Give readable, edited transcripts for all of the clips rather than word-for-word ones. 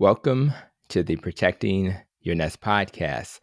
Welcome to the Protecting Your Nest podcast,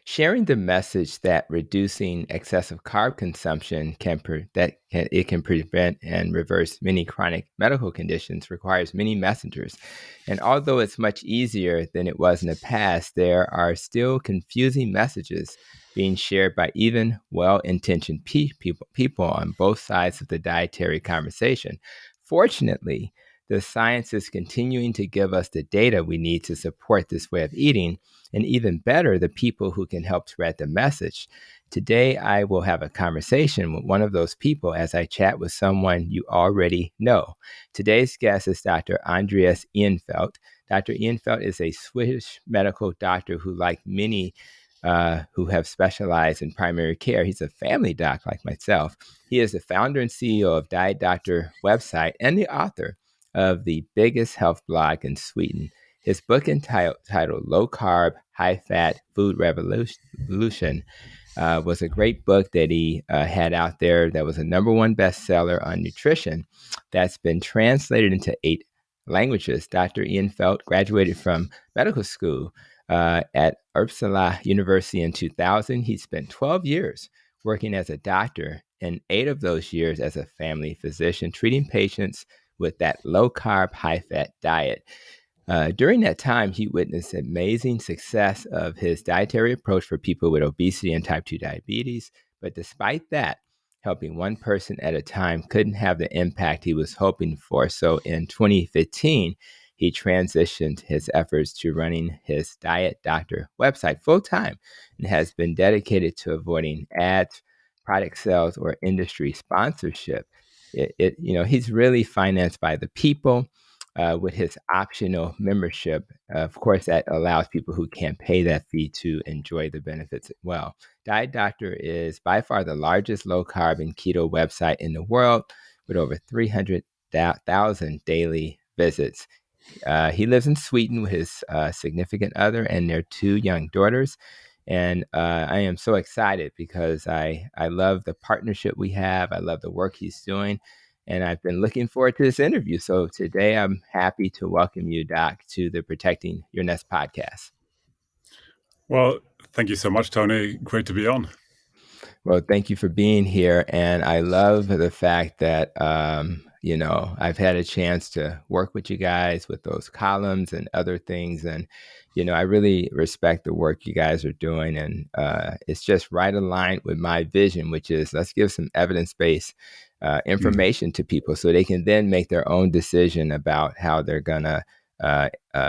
sharing the message that reducing excessive carb consumption can prevent and reverse many chronic medical conditions requires many messengers. And although it's much easier than it was in the past, there are still confusing messages being shared by even well-intentioned people on both sides of the dietary conversation. Fortunately, the science is continuing to give us the data we need to support this way of eating, and even better, the people who can help spread the message. Today, I will have a conversation with one of those people as I chat with someone you already know. Today's guest is Dr. Andreas Eenfeldt. Dr. Eenfeldt is a Swedish medical doctor who, like many who have specialized in primary care, he's a family doc like myself. He is the founder and CEO of Diet Doctor website and the author of the biggest health blog in Sweden. His book entitled Low-Carb, High-Fat Food Revolution was a great book that he had out there that was a #1 bestseller on nutrition that's been translated into 8 languages. Dr. Eenfeldt graduated from medical school at Uppsala University in 2000. He spent 12 years working as a doctor and 8 of those years as a family physician, treating patients with that low-carb, high-fat diet. During that time, he witnessed amazing success of his dietary approach for people with obesity and type 2 diabetes. But despite that, helping one person at a time couldn't have the impact he was hoping for. So in 2015, he transitioned his efforts to running his Diet Doctor website full-time and has been dedicated to avoiding ads, product sales, or industry sponsorship. He's really financed by the people with his optional membership. Of course, that allows people who can't pay that fee to enjoy the benefits as well. Diet Doctor is by far the largest low-carb and keto website in the world with over 300,000 daily visits. He lives in Sweden with his significant other and their 2 young daughters. And I am so excited because I love the partnership we have. I love the work he's doing. And I've been looking forward to this interview. So today I'm happy to welcome you, Doc, to the Protecting Your Nest podcast. Well, thank you so much, Tony. Great to be on. Well, thank you for being here. And I love the fact that, I've had a chance to work with you guys with those columns and other things. And, I really respect the work you guys are doing. And it's just right aligned with my vision, which is let's give some evidence-based information to people so they can then make their own decision about how they're going to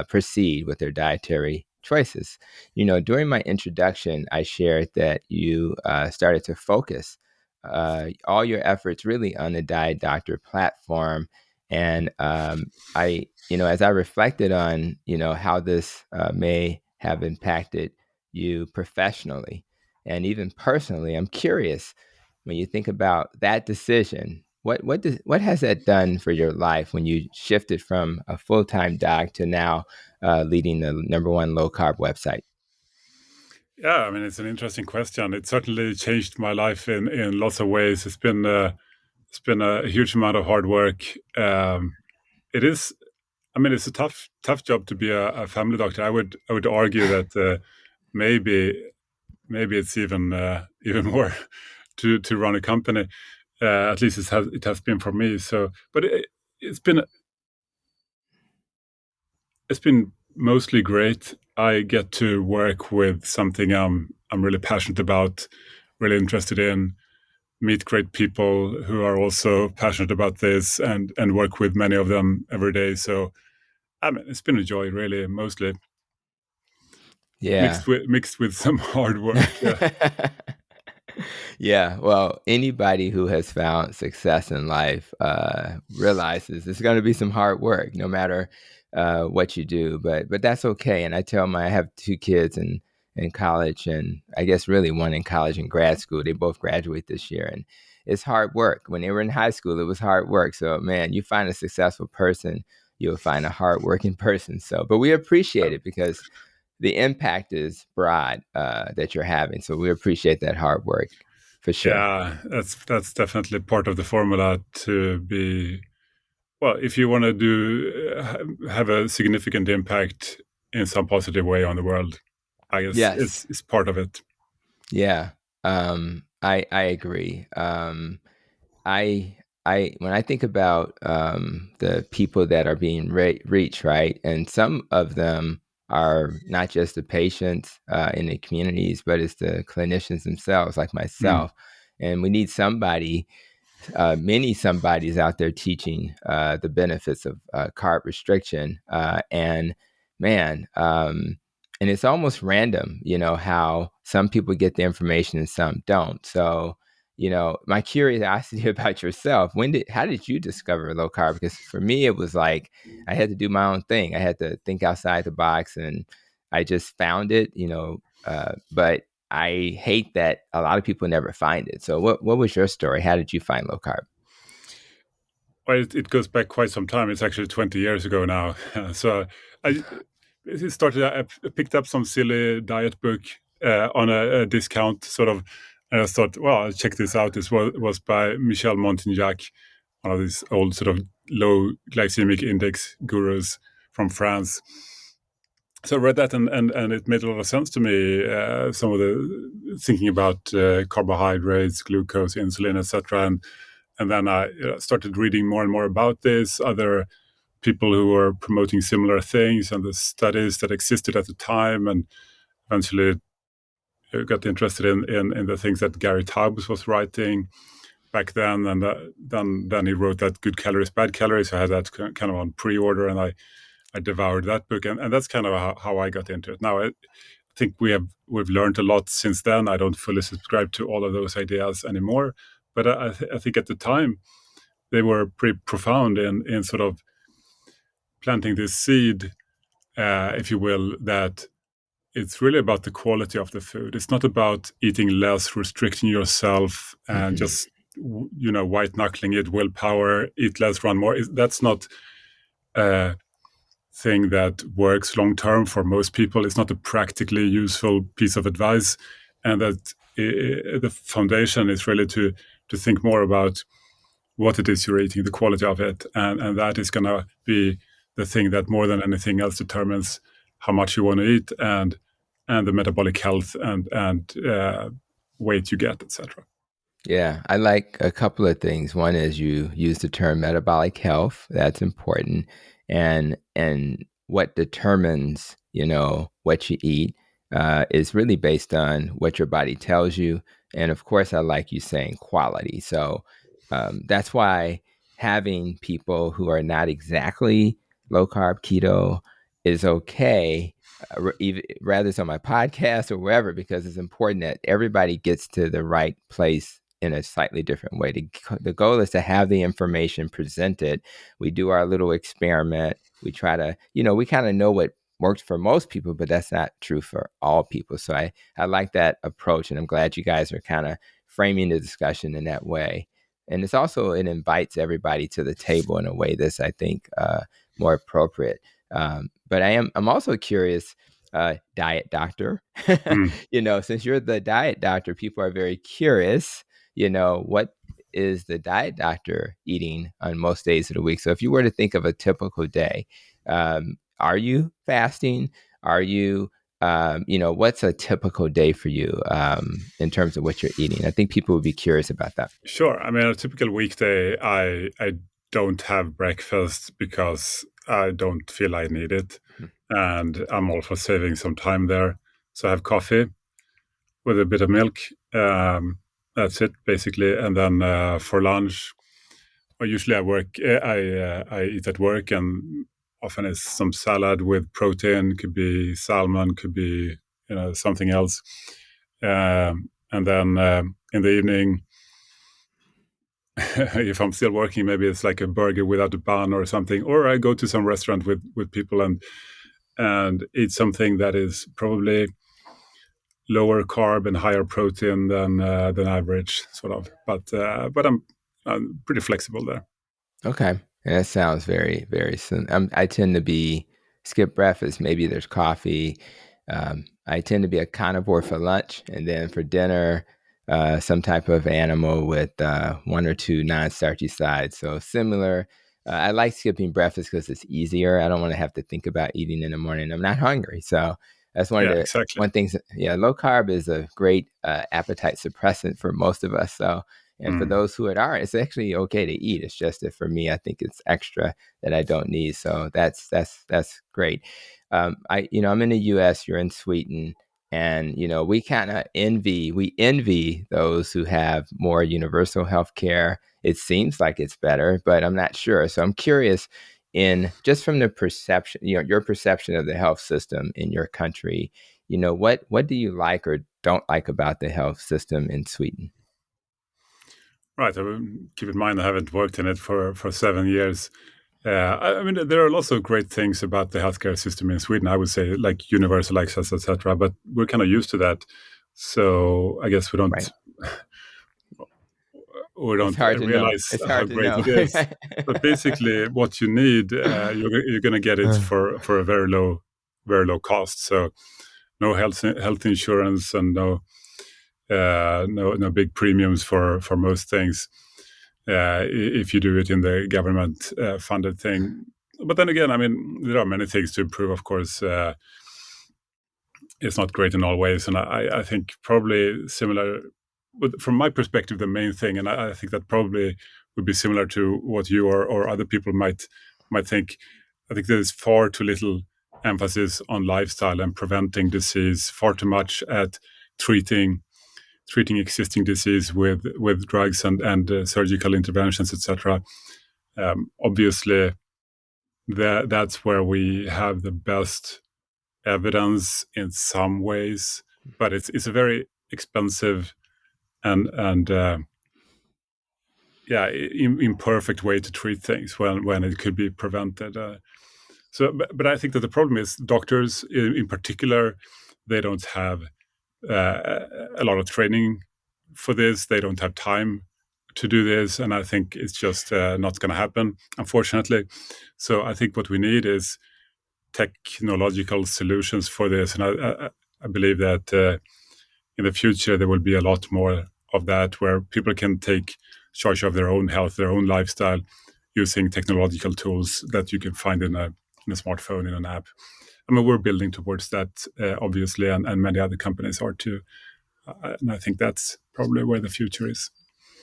proceed with their dietary choices. During my introduction, I shared that you started to focus all your efforts really on the Diet Doctor platform. And as I reflected on, how this may have impacted you professionally and even personally, I'm curious when you think about that decision, what has that done for your life when you shifted from a full-time doc to now leading the #1 low-carb website? Yeah, I mean, it's an interesting question. It certainly changed my life in lots of ways. It's been a huge amount of hard work. It is. I mean, it's a tough job to be a family doctor. I would argue that maybe it's even more to run a company. At least it has been for me. So, but it's been mostly great. I get to work with something I'm really passionate about, really interested in, meet great people who are also passionate about this, and work with many of them every day. So, I mean, it's been a joy, really, mostly. Yeah. Mixed with some hard work. Yeah. Yeah, well, anybody who has found success in life realizes it's going to be some hard work, no matter what you do. But that's okay. And I have 2 kids in college, and I guess really one in college and grad school. They both graduate this year, and it's hard work. When they were in high school, it was hard work. So, man, you find a successful person, you'll find a hardworking person. So, but we appreciate it because the impact is broad that you're having. So we appreciate that hard work for sure. Yeah, that's definitely part of the formula to be well, if you want to have a significant impact in some positive way on the world, I guess Yes. it's part of it. Yeah. I agree. I when I think about the people that are being reached, right, and some of them are not just the patients in the communities, but it's the clinicians themselves, like Mm. myself. And we need somebody, many somebodies out there teaching the benefits of carb restriction. And man, and it's almost random, how some people get the information and some don't. So, my curiosity about yourself, how did you discover low carb? Because for me, it was like I had to do my own thing. I had to think outside the box, and I just found it, but I hate that a lot of people never find it. So what was your story? How did you find low carb? Well, it goes back quite some time. It's actually 20 years ago now. So I it started. I picked up some silly diet book on a discount, sort of, and I thought, well, I'll check this out. This was by Michel Montignac, one of these old sort of low glycemic index gurus from France. So I read that, and it made a lot of sense to me. Some of the thinking about carbohydrates, glucose, insulin, etc. And then I started reading more and more about this, other people who were promoting similar things, and the studies that existed at the time, and eventually got interested in the things that Gary Taubes was writing back then. And then he wrote that Good Calories, Bad Calories. I had that kind of on pre-order, and I devoured that book, and that's kind of how I got into it. Now I think we've learned a lot since then. I don't fully subscribe to all of those ideas anymore, but I think at the time they were pretty profound in sort of planting this seed, if you will, that it's really about the quality of the food. It's not about eating less, restricting yourself, and Mm-hmm. just white knuckling it, willpower, eat less, run more. That's not a thing that works long term for most people. It's not a practically useful piece of advice, and that the foundation is really to think more about what it is you're eating, the quality of it, and that is going to be the thing that more than anything else determines how much you want to eat and the metabolic health and weight you get, etc. Yeah, I like a couple of things. One is you use the term metabolic health. That's important. And what determines, what you eat is really based on what your body tells you. And of course, I like you saying quality. So that's why having people who are not exactly low carb keto is okay, rather it's on my podcast or wherever, because it's important that everybody gets to the right place in a slightly different way. The goal is to have the information presented. We do our little experiment. We try to, we kind of know what works for most people, but that's not true for all people. So I like that approach, and I'm glad you guys are kind of framing the discussion in that way. And it invites everybody to the table in a way that's, I think, more appropriate. But I'm also curious, diet doctor, Mm. since you're the diet doctor, people are very curious, what is the diet doctor eating on most days of the week? So if you were to think of a typical day, are you fasting? Are you, what's a typical day for you in terms of what you're eating? I think people would be curious about that. Sure. I mean, a typical weekday, I don't have breakfast because I don't feel I need it, and I'm all for saving some time there. So I have coffee with a bit of milk. That's it, basically. And then for lunch, or usually I work. I eat at work, and often it's some salad with protein. Could be salmon, could be something else. And then in the evening, if I'm still working, maybe it's like a burger without a bun or something. Or I go to some restaurant with people and eat something that is probably lower carb and higher protein than average, sort of. But I'm pretty flexible there. Okay. And that sounds very, very soon. I tend to be skip breakfast. Maybe there's coffee. I tend to be a carnivore for lunch, and then for dinner, some type of animal with one or two non-starchy sides. So similar. I like skipping breakfast because it's easier. I don't want to have to think about eating in the morning. I'm not hungry, so that's Yeah, exactly. one things. Yeah, low carb is a great appetite suppressant for most of us. So, and for those who it aren't, it's actually okay to eat. It's just that for me, I think it's extra that I don't need. So that's great. I'm in the U.S. You're in Sweden. And we kind of envy those who have more universal health care. It seems like it's better, but I'm not sure. So I'm curious, in just from the perception, your perception of the health system in your country, what do you like or don't like about the health system in Sweden? Right. I will keep in mind I haven't worked in it for 7 years. I mean, there are lots of great things about the healthcare system in Sweden. I would say, like universal access, etc. But we're kind of used to that, so I guess we don't Right. we It's don't hard to know. realize It's how hard to great know. it is. But basically, what you need, you're going to get it for a very low cost. So no health insurance and no big premiums for most things if you do it in the government funded thing. But then again, I mean, there are many things to improve. Of course, it's not great in all ways, and I think probably similar. But from my perspective, the main thing, and I think that probably would be similar to what you or other people might think. I think there's far too little emphasis on lifestyle and preventing disease, far too much at treating existing disease with drugs and surgical interventions, etc. Obviously, that's where we have the best evidence in some ways, but it's a very expensive and yeah, imperfect way to treat things when it could be prevented. But I think that the problem is doctors in particular, they don't have a lot of training for this. They don't have time to do this, and I think it's just not going to happen, unfortunately. So I think what we need is technological solutions for this, and I believe that in the future there will be a lot more of that, where people can take charge of their own health, their own lifestyle, using technological tools that you can find in a smartphone, in an app. I mean, we're building towards that, obviously, and many other companies are too. And I think that's probably where the future is.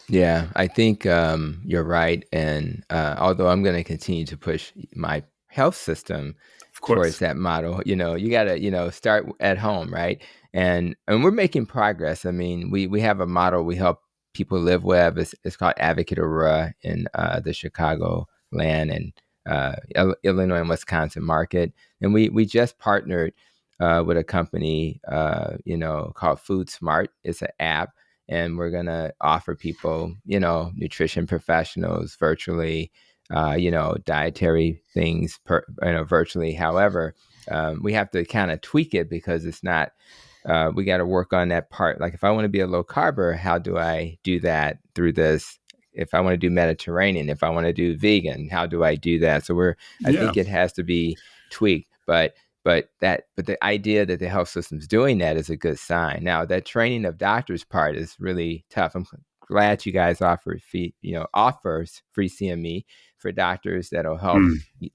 Yeah, I think you're right. And although I'm going to continue to push my health system Of towards course. that model, you got to, start at home, right? And we're making progress. I mean, we have a model we help people live with. It's called Advocate Aurora in the Chicago land and Illinois and Wisconsin market. And we just partnered with a company, called Food Smart. It's an app, and we're going to offer people, nutrition professionals virtually, dietary things virtually. However, we have to kind of tweak it because it's not. We got to work on that part. Like if I want to be a low carber, how do I do that through this? If I want to do Mediterranean, if I want to do vegan, how do I do that? So I Yeah. think it has to be tweaked, but the idea that the health system's doing that is a good sign. Now that training of doctors part is really tough. I'm glad you guys offers free CME for doctors that'll help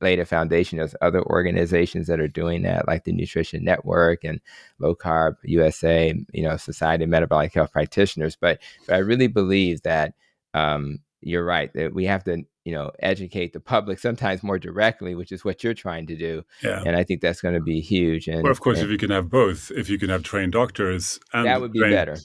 lay the foundation. There's other organizations that are doing that, like the Nutrition Network and Low Carb USA, Society of Metabolic Health Practitioners. But I really believe that you're right, that we have to educate the public sometimes more directly, which is what you're trying to do. Yeah. And I think that's going to be huge. Well, of course, And if you can have both, if you can have trained doctors that and would be trained better.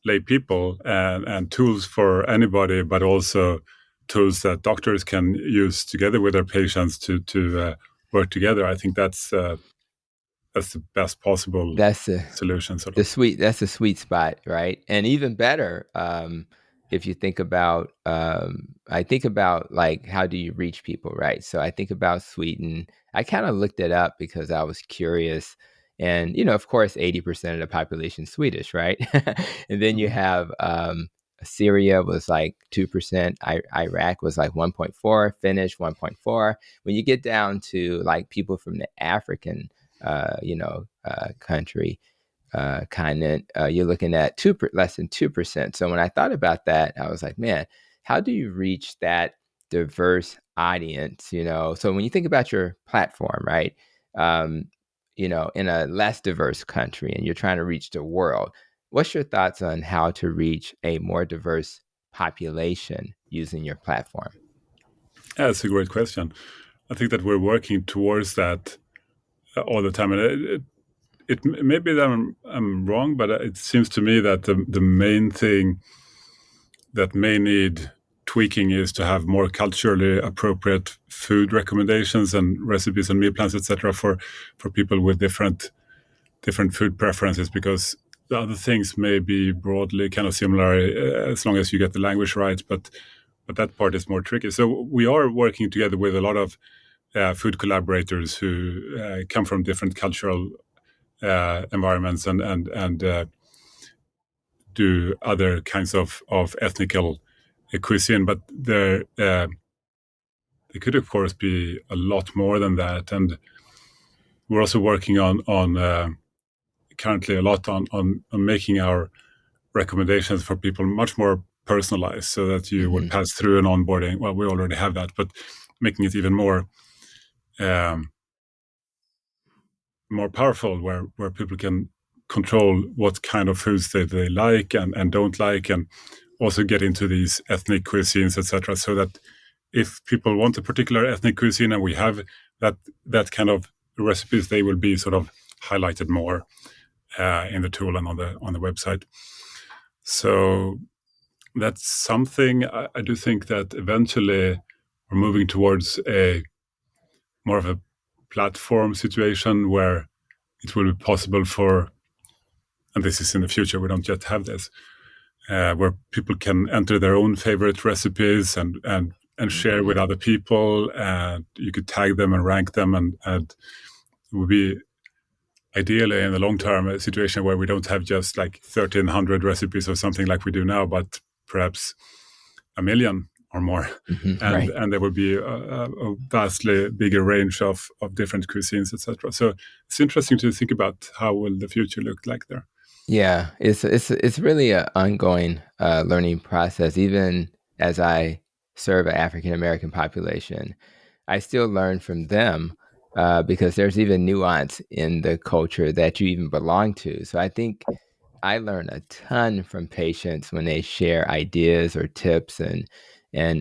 lay people and tools for anybody, but also tools that doctors can use together with their patients to work together, I think that's the best possible That's solution, sort of. that's a sweet spot, right? And even better, if you think about, I think about like how do you reach people, right? So I think about Sweden. I kind of looked it up because I was curious, and of course, 80% of the population is Swedish, right? And then you Mhm. have Syria was like 2%, Iraq was like 1.4, Finnish 1.4. When you get down to like people from the African, country continent, you're looking at less than 2%. So when I thought about that, I was like, man, how do you reach that diverse audience, so when you think about your platform, right, in a less diverse country and you're trying to reach the world, what's your thoughts on how to reach a more diverse population using your platform? Yeah, that's a great question. I think that we're working towards that all the time, and it maybe that I'm wrong, but it seems to me that the main thing that may need tweaking is to have more culturally appropriate food recommendations and recipes and meal plans, etc., for people with different food preferences, because the other things may be broadly kind of similar as long as you get the language right, but that part is more tricky. So we are working together with a lot of food collaborators who come from different cultural environments and do other kinds of ethnical cuisine, but there could of course be a lot more than that, and we're also working on currently a lot on making our recommendations for people much more personalized, so that you would pass through an onboarding. Well, we already have that, but making it even more more powerful, where people can control what kind of foods they like and don't like, and also get into these ethnic cuisines, etc., so that if people want a particular ethnic cuisine and we have that kind of recipes, they will be sort of highlighted more in the tool and on the website. So that's something I do think that eventually we're moving towards a more of a platform situation where it will be possible for, and this is in the future, we don't yet have this, where people can enter their own favorite recipes and share with other people, and you could tag them and rank them, and it would be ideally in the long term a situation where we don't have just like 1,300 recipes or something like we do now, but perhaps 1,000,000 or more, Right. and there would be a vastly bigger range of different cuisines, etc. So it's interesting to think about how will the future look like there. Yeah, it's really an ongoing learning process. Even as I serve an African American population, I still learn from them because there's even nuance in the culture that you even belong to. So I think I learn a ton from patients when they share ideas or tips, and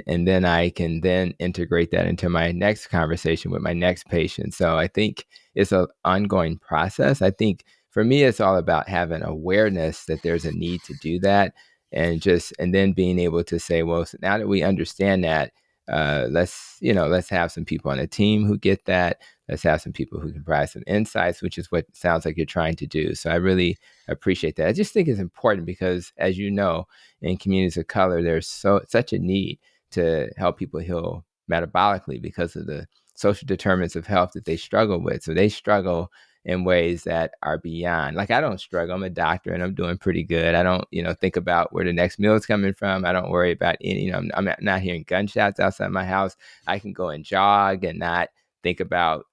then I can then integrate that into my next conversation with my next patient. So I think it's an ongoing process. I think for me, it's all about having awareness that there's a need to do that, and then being able to say, well, so now that we understand that, let's have some people on the team who get that. Let's have some people who can provide some insights, which is what sounds like you're trying to do. So I really appreciate that. I just think it's important because, as you know, in communities of color, there's such a need to help people heal metabolically because of the social determinants of health that they struggle with. So they struggle in ways that are beyond. Like, I don't struggle. I'm a doctor and I'm doing pretty good. I don't, think about where the next meal is coming from. I don't worry about any, I'm not hearing gunshots outside my house. I can go and jog and not think about,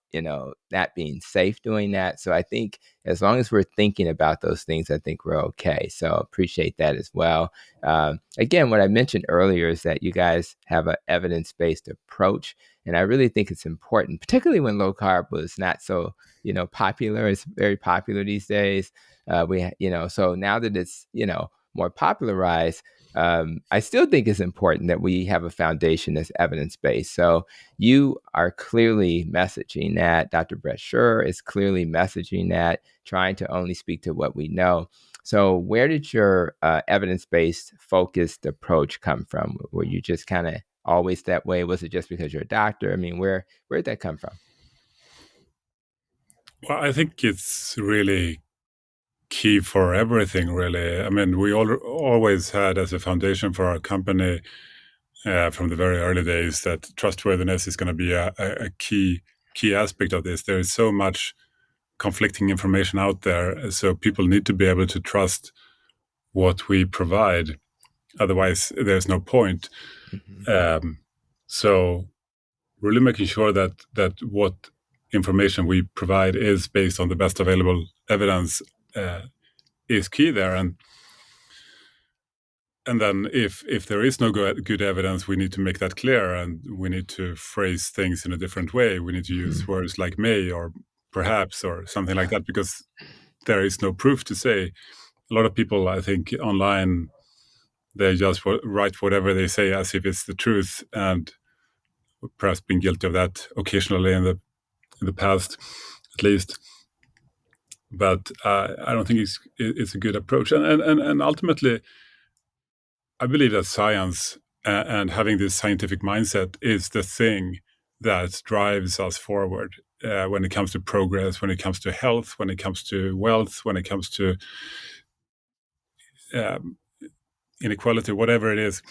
that being safe doing that. So I think as long as we're thinking about those things, I think we're okay. So appreciate that as well. Again, what I mentioned earlier is that you guys have an evidence-based approach. And I really think it's important, particularly when low carb was not so, popular. It's very popular these days. So now that it's, more popularized, I still think it's important that we have a foundation that's evidence-based. So you are clearly messaging that. Dr. Brett Scher is clearly messaging that, trying to only speak to what we know. So where did your evidence-based focused approach come from? Were you just kind of always that way? Was it just because you're a doctor? I mean, where did that come from? Well, I think it's really key for everything, really. I mean, we always had as a foundation for our company from the very early days that trustworthiness is going to be a key aspect of this. There is so much conflicting information out there, so people need to be able to trust what we provide. Otherwise, there's no point. So really making sure that what information we provide is based on the best available evidence is key there. and then if there is no good evidence, we need to make that clear, and we need to phrase things in a different way. We need to use words like may or perhaps or something like that, because there is no proof to say. A lot of people, I think, online, they just write whatever they say as if it's the truth, and perhaps been guilty of that occasionally in the past, at least. But I don't think it's a good approach, and ultimately, I believe that science and having this scientific mindset is the thing that drives us forward when it comes to progress, when it comes to health, when it comes to wealth, when it comes to inequality, whatever it is.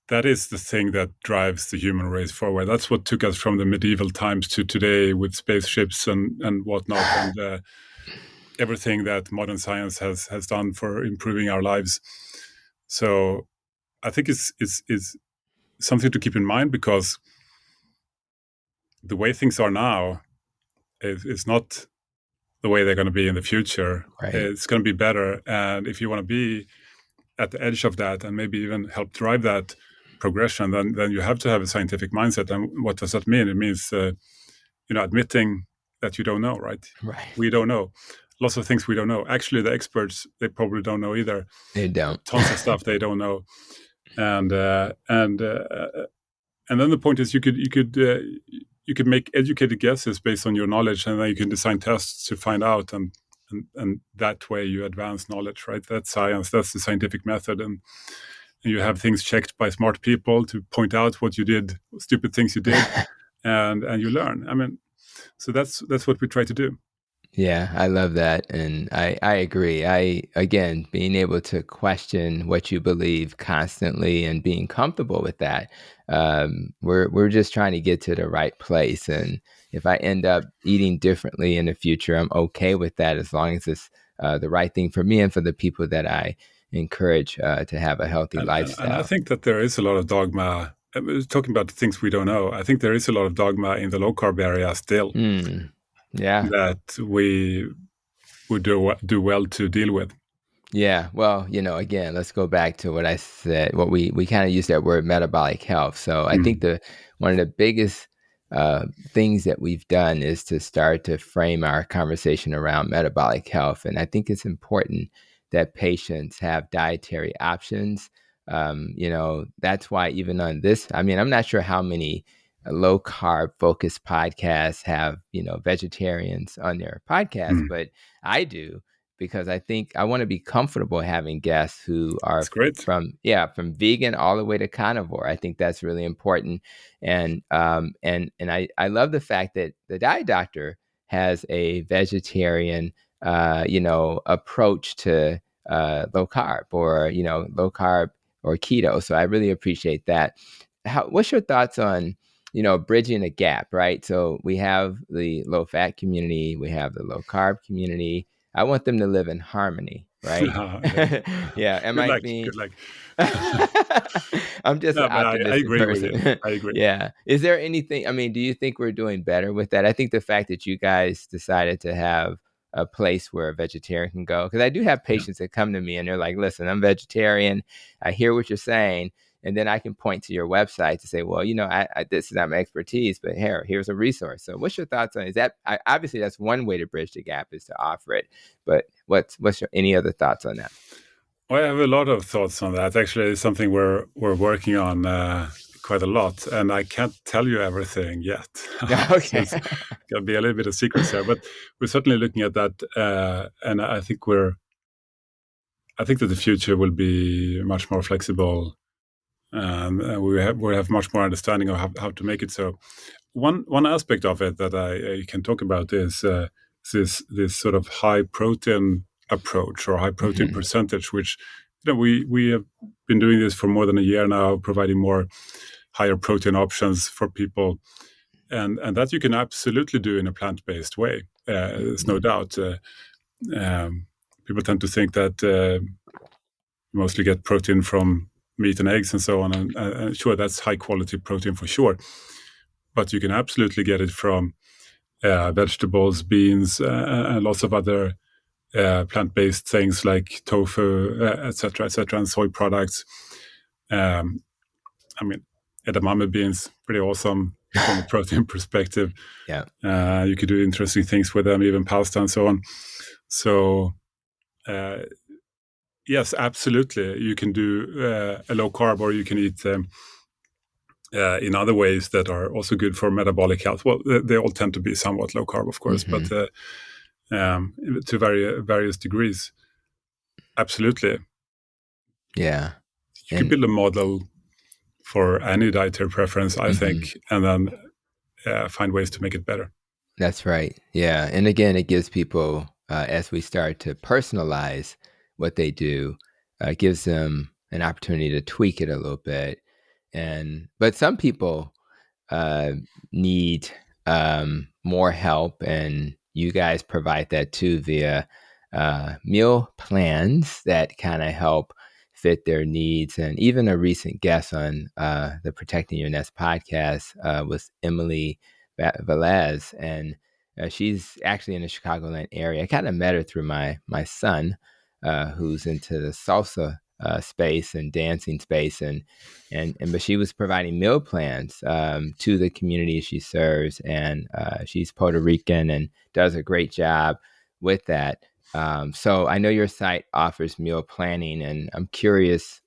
That is the thing that drives the human race forward. That's what took us from the medieval times to today with spaceships and whatnot, and everything that modern science has done for improving our lives. So I think it's something to keep in mind, because the way things are now is not the way they're going to be in the future. Right. It's going to be better. And if you want to be at the edge of that and maybe even help drive that progression, then you have to have a scientific mindset. And what does that mean? It means, admitting that you don't know, right? Right. We don't know. Lots of things we don't know. Actually, the experts, they probably don't know either. They don't. Tons of stuff they don't know. And then the point is, you could make educated guesses based on your knowledge, and then you can design tests to find out, and that way you advance knowledge, right? That's science. That's the scientific method, and you have things checked by smart people to point out what you did, stupid things you did, and you learn. I mean, so that's what we try to do. Yeah, I love that. And I agree. Again, being able to question what you believe constantly and being comfortable with that. We're just trying to get to the right place. And if I end up eating differently in the future, I'm okay with that, as long as it's the right thing for me and for the people that I encourage to have a healthy lifestyle. And I think that there is a lot of dogma. Talking about the things we don't know, I think there is a lot of dogma in the low-carb area still. Yeah, that we would do well to deal with. Yeah, well, again, let's go back to what I said. What we kind of used that word metabolic health. So I think one of the biggest things that we've done is to start to frame our conversation around metabolic health, and I think it's important that patients have dietary options. That's why even on this, I mean, I'm not sure how many low carb focused podcasts have vegetarians on their podcast, but I do, because I think I want to be comfortable having guests who are from vegan all the way to carnivore. I think that's really important, and I love the fact that the diet doctor has a vegetarian approach to low carb or keto. So I really appreciate that. What's your thoughts on bridging a gap, right? So we have the low fat community, we have the low carb community. I want them to live in harmony, right? Yeah. Good luck. I'm just an optimistic I agree person. with you. I agree. Yeah. Is there anything, do you think we're doing better with that? I think the fact that you guys decided to have a place where a vegetarian can go, because I do have patients that come to me and they're like, listen, I'm vegetarian. I hear what you're saying. And then I can point to your website to say, well, this is not my expertise, but here's a resource. So what's your thoughts on it? Is that, obviously that's one way to bridge the gap, is to offer it, but what's any other thoughts on that? Well, I have a lot of thoughts on that. Actually, it's something we're working on quite a lot, and I can't tell you everything yet. Okay. So it's going to be a little bit of secrets there, but we're certainly looking at that, and I think that the future will be much more flexible. We have much more understanding of how to make it so. One aspect of it that I can talk about is this sort of high protein approach, or high protein percentage, which we have been doing this for more than a year now, providing more higher protein options for people, and that you can absolutely do in a plant-based way. There's no doubt. People tend to think that you mostly get protein from meat and eggs and so on, and sure, that's high quality protein for sure, but you can absolutely get it from vegetables, beans, and lots of other plant-based things like tofu, etc., and soy products. I mean, edamame beans, pretty awesome from a protein perspective. Yeah. You could do interesting things with them, even pasta and so on. So, yes, absolutely. You can do a low carb, or you can eat in other ways that are also good for metabolic health. Well, they all tend to be somewhat low carb, of course, but to various degrees. Absolutely. Yeah. You could build a model for any dietary preference, I think, and then find ways to make it better. That's right. Yeah. And again, it gives people, as we start to personalize what they do, gives them an opportunity to tweak it a little bit. But some people need more help, and you guys provide that too via meal plans that kind of help fit their needs. And even a recent guest on the Protecting Your Nest podcast was Emily Velez, and she's actually in the Chicagoland area. I kind of met her through my son, who's into the salsa space and dancing space, but she was providing meal plans to the community she serves, and she's Puerto Rican and does a great job with that. So I know your site offers meal planning, and I'm curious,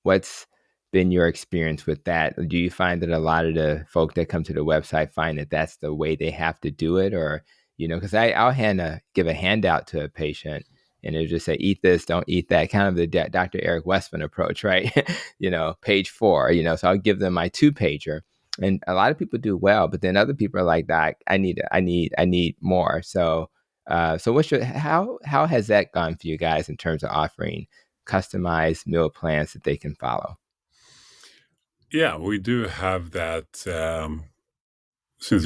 what's been your experience with that? Do you find that a lot of the folk that come to the website find that that's the way they have to do it, or because I'll give a handout to a patient, and it'll just say, eat this, don't eat that, kind of the Dr. Eric Westman approach, right? Page 4, so I'll give them my 2-pager, and a lot of people do well, but then other people are like, Doc, I need more. So how has that gone for you guys in terms of offering customized meal plans that they can follow? Yeah, we do have that since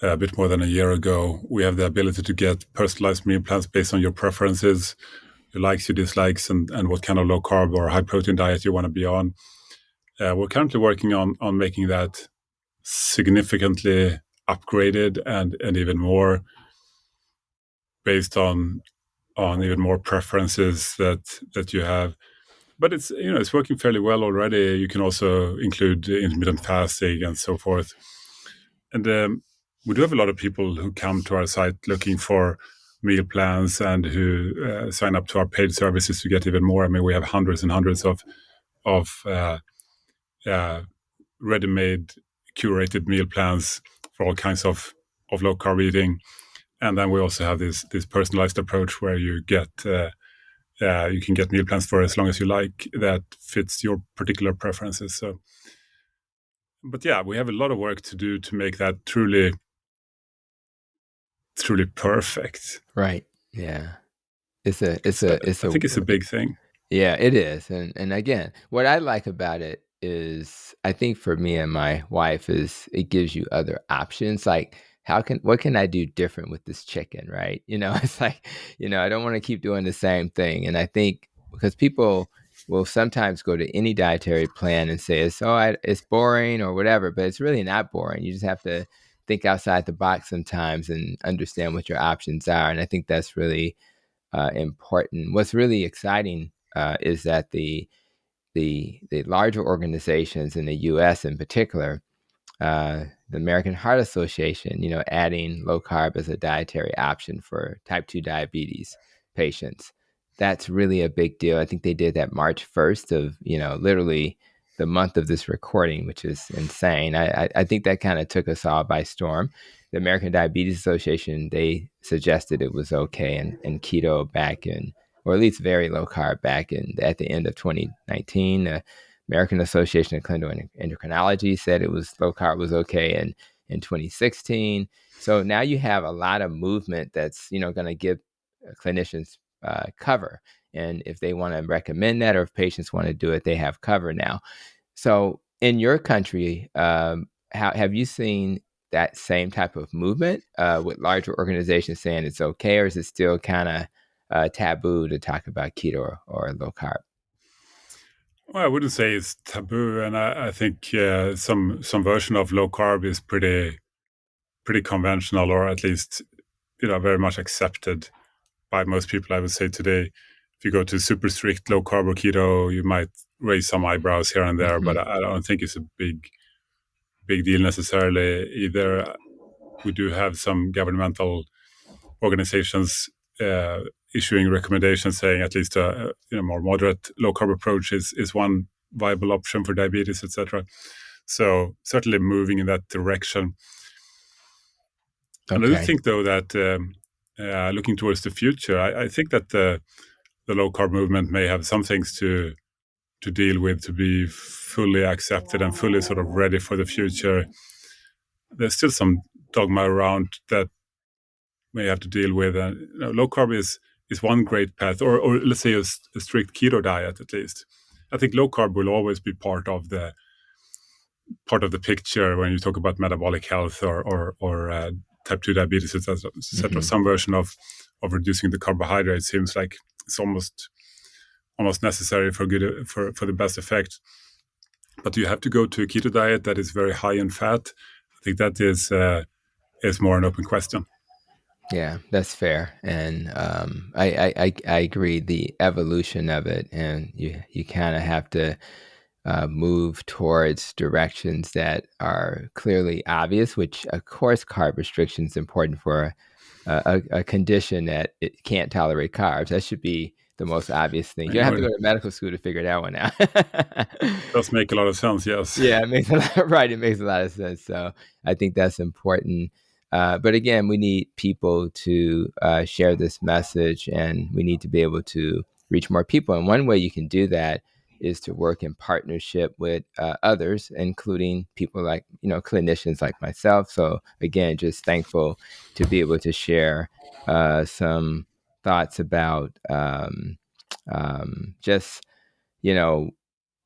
a bit more than a year ago. We have the ability to get personalized meal plans based on your preferences, your likes, your dislikes, and what kind of low carb or high protein diet you want to be on. We're currently working on making that significantly upgraded and even more based on even more preferences that you have. But it's working fairly well already. You can also include intermittent fasting and so forth. And we do have a lot of people who come to our site looking for meal plans and who sign up to our paid services to get even more. I mean, we have hundreds and hundreds of ready-made, curated meal plans for all kinds of low carb eating. And then we also have this personalized approach where you can get meal plans for as long as you like that fits your particular preferences. So, but yeah, we have a lot of work to do to make that truly perfect. Right. Yeah. I think it's a big thing. Yeah, it is. And again, what I like about it is, I think for me and my wife, is it gives you other options. Like, what can I do different with this chicken, right? It's like, I don't want to keep doing the same thing. And I think because people will sometimes go to any dietary plan and say it's boring or whatever, but it's really not boring. You just have to think outside the box sometimes and understand what your options are. And I think that's really important. What's really exciting is that the larger organizations in the U.S. in particular, the American Heart Association, adding low carb as a dietary option for type 2 diabetes patients. That's really a big deal. I think they did that March 1st of, literally the month of this recording, which is insane. I think that kind of took us all by storm. The American Diabetes Association, they suggested it was okay, and keto back in, or at least very low carb back at the end of 2019. American Association of Clinical Endocrinology said it was low carb was okay in 2016. So now you have a lot of movement that's going to give clinicians cover, and if they want to recommend that, or if patients want to do it, they have cover now. So in your country, how have you seen that same type of movement with larger organizations saying it's okay, or is it still kind of taboo to talk about keto or low carb? Well, I wouldn't say it's taboo, and I think some version of low carb is pretty conventional, or at least very much accepted by most people, I would say today. If you go to super strict low carb or keto, you might raise some eyebrows here and there, but I don't think it's a big deal necessarily either. We do have some governmental organizations issuing recommendations saying at least a more moderate low carb approach is one viable option for diabetes, etc. So certainly moving in that direction. Okay. And I do think, though, that looking towards the future, I think that the low carb movement may have some things to deal with to be fully accepted and fully sort of ready for the future. There's still some dogma around that may have to deal with. And low carb is one great path, or let's say a strict keto diet at least. I think low carb will always be part of the picture when you talk about metabolic health or type 2 diabetes, etc. Some version of reducing the carbohydrate seems like it's almost necessary for the best effect. But you have to go to a keto diet that is very high in fat. I think that is more an open question. Yeah, that's fair, and I agree. The evolution of it, and you kind of have to move towards directions that are clearly obvious. Which, of course, carb restriction is important for a condition that it can't tolerate carbs. That should be the most obvious thing. You don't have to go to medical school to figure that one out. Does make a lot of sense, yes. Yeah, it makes a lot, right. It makes a lot of sense. So I think that's important. But again, we need people to share this message, and we need to be able to reach more people. And one way you can do that is to work in partnership with others, including people like, clinicians like myself. So again, just thankful to be able to share some thoughts about just,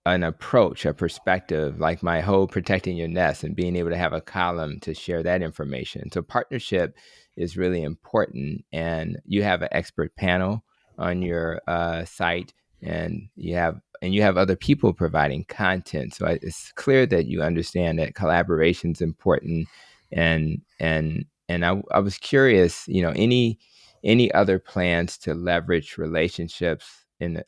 an approach, a perspective, like my whole protecting your nest and being able to have a column to share that information. So partnership is really important, and you have an expert panel on your site, and you have other people providing content. So it's clear that you understand that collaboration is important. And I was curious, any other plans to leverage relationships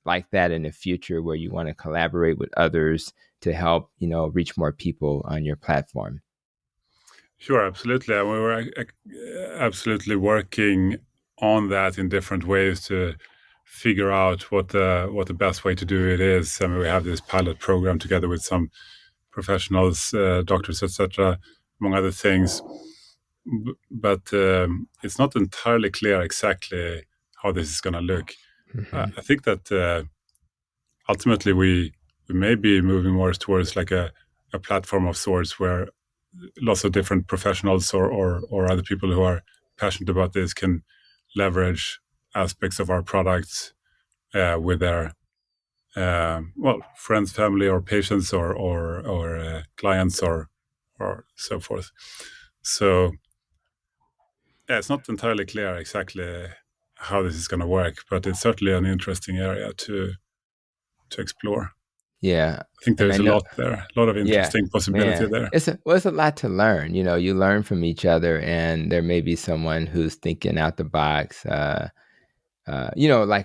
like that in the future, where you want to collaborate with others to help, reach more people on your platform? Sure, absolutely. And we were absolutely working on that in different ways to figure out what the best way to do it is. I mean, we have this pilot program together with some professionals, doctors, etc., among other things. But it's not entirely clear exactly how this is going to look. I think that ultimately we may be moving more towards like a platform of sorts where lots of different professionals or other people who are passionate about this can leverage aspects of our products with their friends, family, or patients, or clients, or so forth. So yeah, it's not entirely clear exactly how this is going to work, but it's certainly an interesting area to explore. Yeah, I think there's a lot there, a lot of interesting possibility there. It's a lot to learn. You learn from each other, and there may be someone who's thinking out the box. Like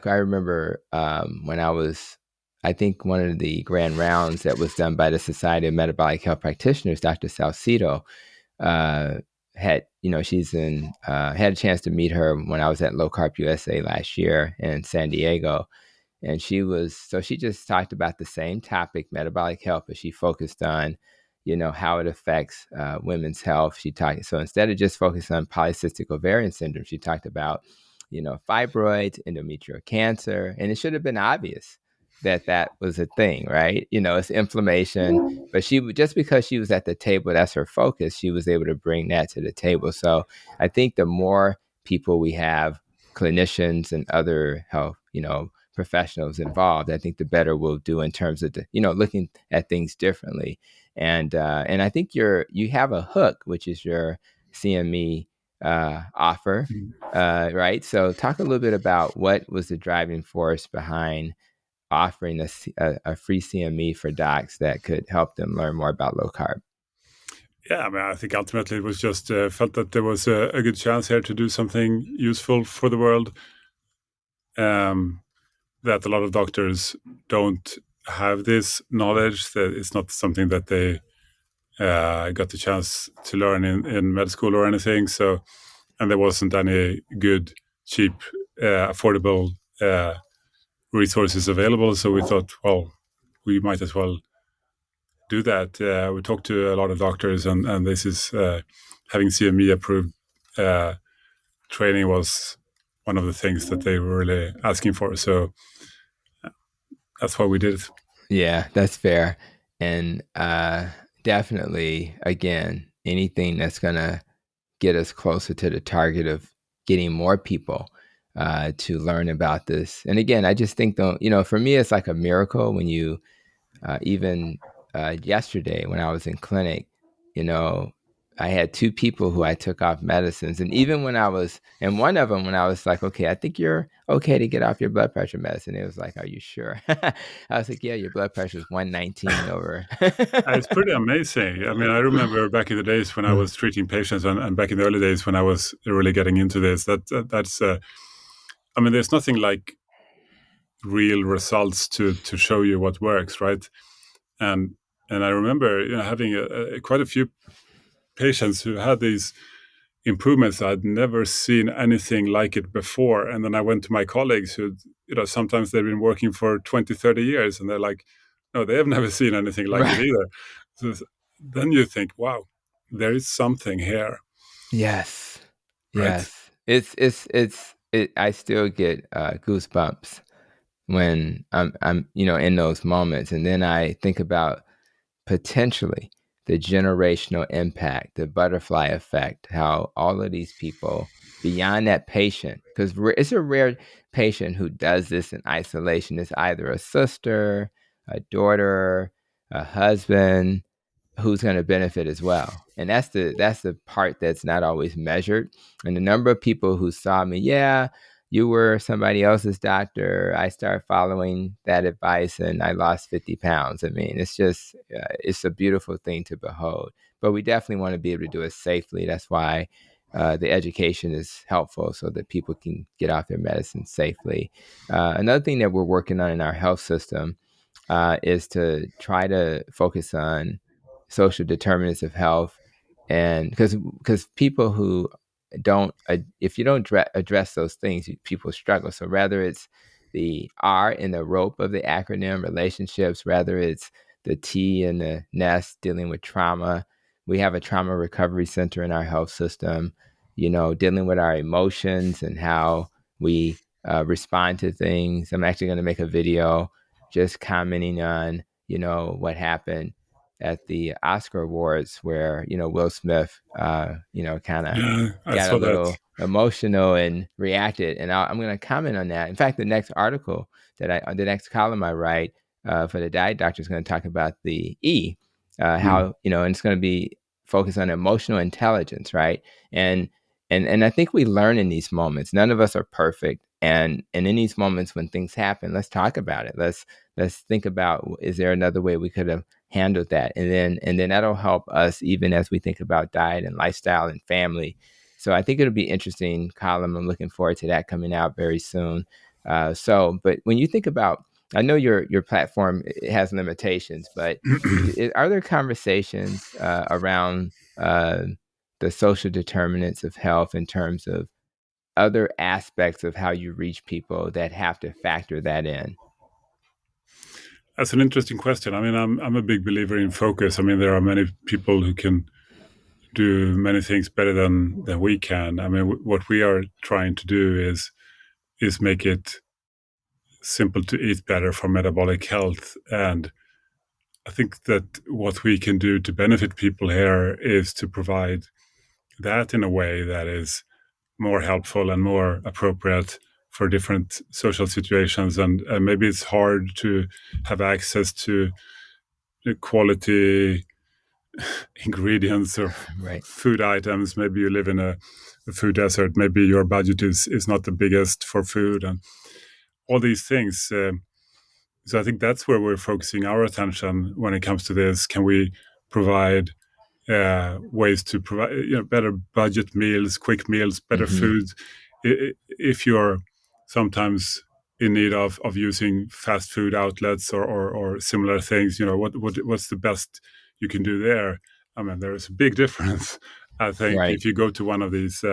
I remember when I think one of the grand rounds that was done by the Society of Metabolic Health Practitioners, Dr. Salcido, had had a chance to meet her when I was at Low Carb USA last year in San Diego. And she just talked about the same topic, metabolic health, but she focused on, how it affects women's health. So instead of just focusing on polycystic ovarian syndrome, she talked about, fibroids, endometrial cancer, and it should have been obvious that was a thing, right? It's inflammation, but just because she was at the table, that's her focus, she was able to bring that to the table. So I think the more people we have, clinicians and other health, professionals involved, I think the better we'll do in terms of looking at things differently. And I think you have a hook, which is your CME offer, right? So talk a little bit about what was the driving force behind offering a free CME for docs that could help them learn more about low carb. Yeah, I mean, I think ultimately it was just felt that there was a good chance here to do something useful for the world. Um, that a lot of doctors don't have this knowledge. That it's not something that they got the chance to learn in med school or anything. So, and there wasn't any good, cheap, affordable resources available. So we thought, well, we might as well do that. We talked to a lot of doctors, and this is having CME approved training was one of the things that they were really asking for. So that's why we did it. Yeah, that's fair. And definitely, again, anything that's going to get us closer to the target of getting more people to learn about this. And again, I just think, though, for me, it's like a miracle when you even yesterday when I was in clinic, you know, I had two people who I took off medicines. And even when I was, and one of them, when I was like, okay, I think you're okay to get off your blood pressure medicine, it was like, are you sure? I was like, yeah, your blood pressure is 119 over. It's pretty amazing. I mean, I remember back in the days when I was treating patients, and back in the early days when I was really getting into this. That's. I mean, there's nothing like real results to show you what works, right? And and I remember having quite a few patients who had these improvements. I'd never seen anything like it before. And then I went to my colleagues who, sometimes they've been working for 20, 30 years, and they're like, no, they have never seen anything like it Right. either. So then you think, wow, there is something here, Yes. right? Yes. I still get goosebumps when I'm in those moments. And then I think about potentially the generational impact, the butterfly effect, how all of these people beyond that patient, because it's a rare patient who does this in isolation. It's either a sister, a daughter, a husband, who's going to benefit as well. And that's the part that's not always measured. And the number of people who saw me, yeah, you were somebody else's doctor. I started following that advice and I lost 50 pounds. I mean, it's a beautiful thing to behold. But we definitely want to be able to do it safely. That's why the education is helpful so that people can get off their medicine safely. Another thing that we're working on in our health system is to try to focus on social determinants of health, and because people who don't if you don't address those things, people struggle. So rather it's the R in the rope of the acronym relationships, rather it's the T in the nest dealing with trauma. We have a trauma recovery center in our health system, dealing with our emotions and how we respond to things. I'm actually going to make a video just commenting on what happened at the Oscar Awards where Will Smith kind of Yeah, I got a saw that. little emotional and reacted, and I'm going to comment on that. In fact, the next column I write for the diet doctor is going to talk about the E, Mm. how and it's going to be focused on emotional intelligence, right? And and I think we learn in these moments. None of us are perfect, and in these moments when things happen, let's talk about it. Let's think about, is there another way we could have handled that, and then that'll help us even as we think about diet and lifestyle and family. So I think it'll be interesting column. I'm looking forward to that coming out very soon. But when you think about, I know your platform has limitations, but are there conversations around the social determinants of health in terms of other aspects of how you reach people that have to factor that in? That's an interesting question. I mean, I'm a big believer in focus. I mean, there are many people who can do many things better than we can. I mean, what we are trying to do is make it simple to eat better for metabolic health. And I think that what we can do to benefit people here is to provide that in a way that is more helpful and more appropriate for different social situations. And maybe it's hard to have access to the quality ingredients of Right. food items. Maybe you live in a food desert. Maybe your budget is not the biggest for food and all these things. So I think that's where we're focusing our attention when it comes to this. Can we provide ways to provide better budget meals, quick meals, better Mm-hmm. food. If you're sometimes in need of using fast food outlets or similar things, what's the best you can do there? I mean, there is a big difference. I think Right. if you go to one of these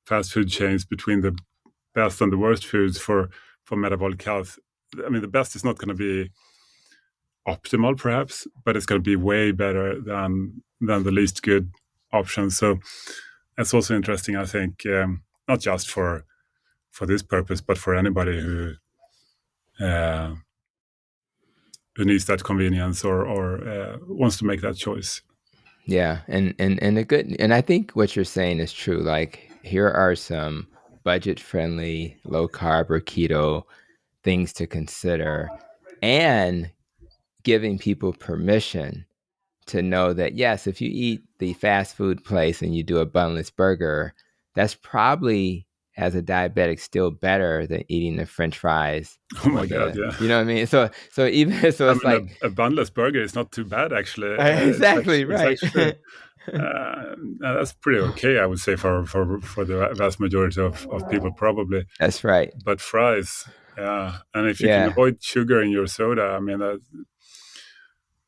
fast food chains between the best and the worst foods for metabolic health, I mean, the best is not going to be optimal, perhaps, but it's going to be way better than the least good options. So that's also interesting, I think, not just for this purpose, but for anybody uh, who needs that convenience or wants to make that choice. Yeah, and a good, and I think what you're saying is true. Like, here are some budget-friendly, low carb or keto things to consider, and giving people permission to know that yes, if you eat the fast food place and you do a bunless burger, that's probably, as a diabetic, still better than eating the French fries Oh or my God, the, yeah. you know what I mean? So even so, I it's mean, like a bunless burger is not too bad, actually. exactly It's right. actually that's pretty okay, I would say, for the vast majority of people, probably. That's right. But fries, yeah. And if you can Yeah, avoid sugar in your soda, I mean,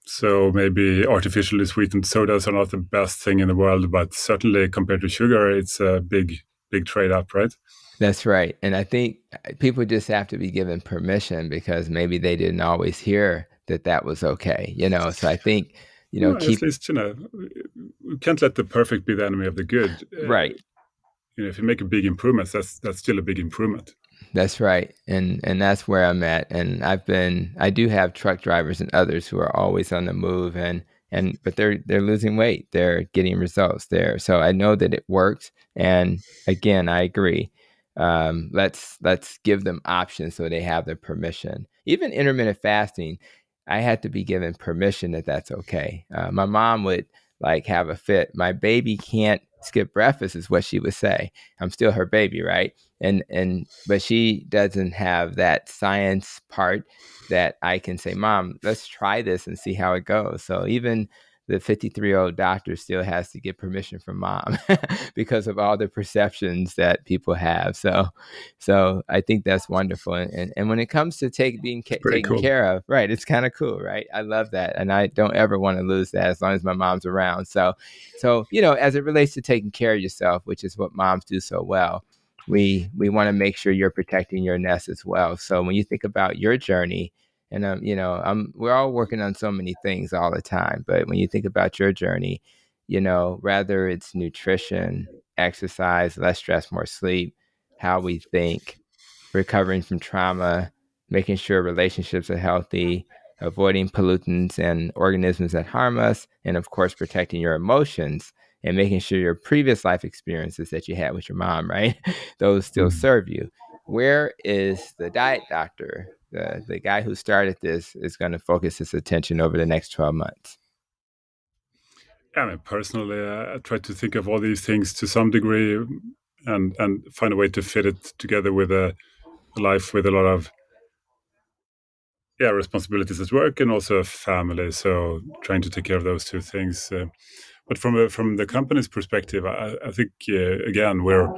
so maybe artificially sweetened sodas are not the best thing in the world, but certainly compared to sugar, it's a big trade up, right? that's right. And I think people just have to be given permission because maybe they didn't always hear that that was okay, you know? So I think, Well, at keep least we can't let the perfect be the enemy of the good. right. If you make a big improvement, that's still a big improvement. That's right. And that's where I'm at. And I do have truck drivers and others who are always on the move and but they're losing weight. They're getting results there. So I know that it works. And again, I agree. Let's give them options so they have the permission. Even intermittent fasting, I had to be given permission that that's okay. My mom would like have a fit. My baby can't skip breakfast, is what she would say. I'm still her baby, right? And but she doesn't have that science part that I can say, Mom, let's try this and see how it goes. So even the 53-year-old doctor still has to get permission from mom because of all the perceptions that people have. So I think that's wonderful. And when it comes to It's pretty taken cool. care of, right, it's kind of cool, right? I love that, and I don't ever want to lose that as long as my mom's around. So as it relates to taking care of yourself, which is what moms do so well, we want to make sure you're protecting your nest as well. So when you think about your journey, and we're all working on so many things all the time, but when you think about your journey, rather it's nutrition, exercise, less stress, more sleep, how we think, recovering from trauma, making sure relationships are healthy, avoiding pollutants and organisms that harm us, and of course, protecting your emotions and making sure your previous life experiences that you had with your mom, right? Those still Mm. serve you. Where is the diet doctor? The guy who started this is going to focus his attention over the next 12 months. Yeah, I mean, personally, I try to think of all these things to some degree, and find a way to fit it together with a life with a lot of responsibilities at work and also a family. So trying to take care of those two things. But from the company's perspective, I think again we're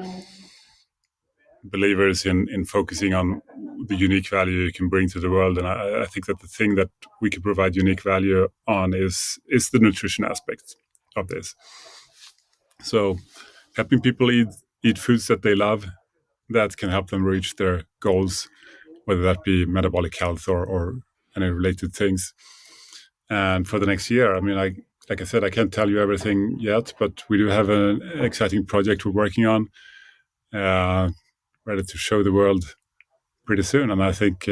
believers in focusing on the unique value you can bring to the world, and I think that the thing that we can provide unique value on is the nutrition aspect of this. So helping people eat foods that they love, that can help them reach their goals, whether that be metabolic health or any related things. And for the next year, I mean, like I said, I can't tell you everything yet, but we do have an exciting project we're working on, uh, ready to show the world pretty soon. And I think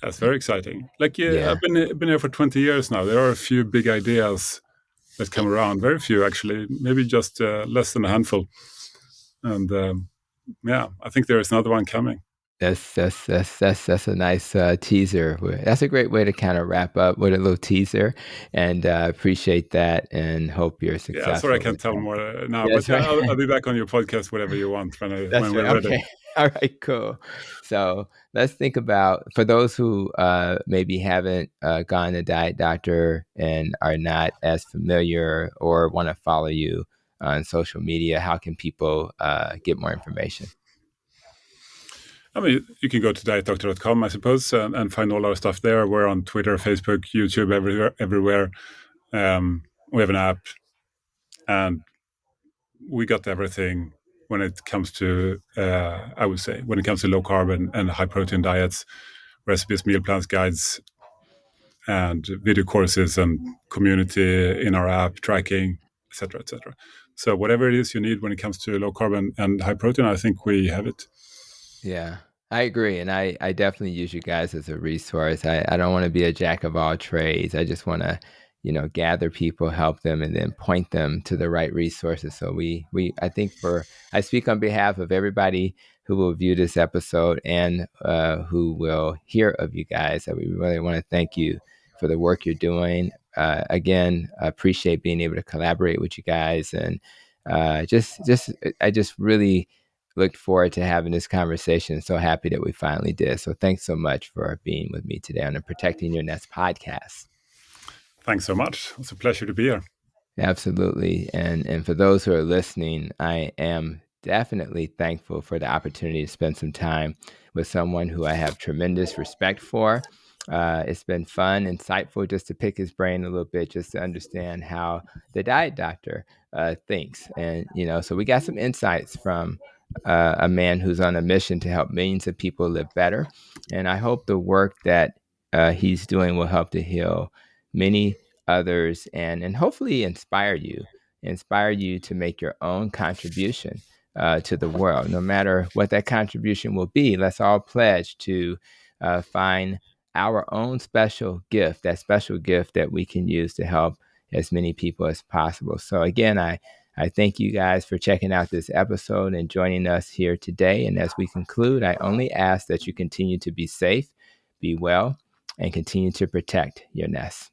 that's very exciting. Like, yeah, Yeah. I've been here for 20 years now. There are a few big ideas that come around. Very few, actually. Maybe just less than a handful. And yeah, I think there is another one coming. That's a nice teaser. That's a great way to kind of wrap up with a little teaser, and appreciate that, and hope you're Yeah, sorry I successful can't with tell that. more now, Yeah, but that's right. I'll be back on your podcast whenever you want when That's we're right. ready. Okay. All right, cool. So let's think about, for those who maybe haven't gone to Diet Doctor and are not as familiar or want to follow you on social media, how can people get more information? I mean, you can go to dietdoctor.com, I suppose, and find all our stuff there. We're on Twitter, Facebook, YouTube, everywhere. We have an app, and we got everything when it comes to, I would say, when it comes to low carb and high protein diets, recipes, meal plans, guides, and video courses and community in our app, tracking, etc., etc. So whatever it is you need when it comes to low carb and high protein, I think we have it. Yeah, I agree. And I definitely use you guys as a resource. I don't want to be a jack of all trades. I just want to, gather people, help them, and then point them to the right resources. So I think I speak on behalf of everybody who will view this episode and who will hear of you guys. That we really want to thank you for the work you're doing. Again, I appreciate being able to collaborate with you guys, and I just really looked forward to having this conversation. So happy that we finally did. So thanks so much for being with me today on the Protecting Your Nest podcast. Thanks so much. It's a pleasure to be here. Absolutely. And for those who are listening, I am definitely thankful for the opportunity to spend some time with someone who I have tremendous respect for. It's been fun, insightful, just to pick his brain a little bit, just to understand how the diet doctor thinks. And, so we got some insights from a man who's on a mission to help millions of people live better. And I hope the work that he's doing will help to heal many others and hopefully inspire you to make your own contribution to the world. No matter what that contribution will be, let's all pledge to find our own special gift, that special gift that we can use to help as many people as possible. So again, I thank you guys for checking out this episode and joining us here today. And as we conclude, I only ask that you continue to be safe, be well, and continue to protect your nest.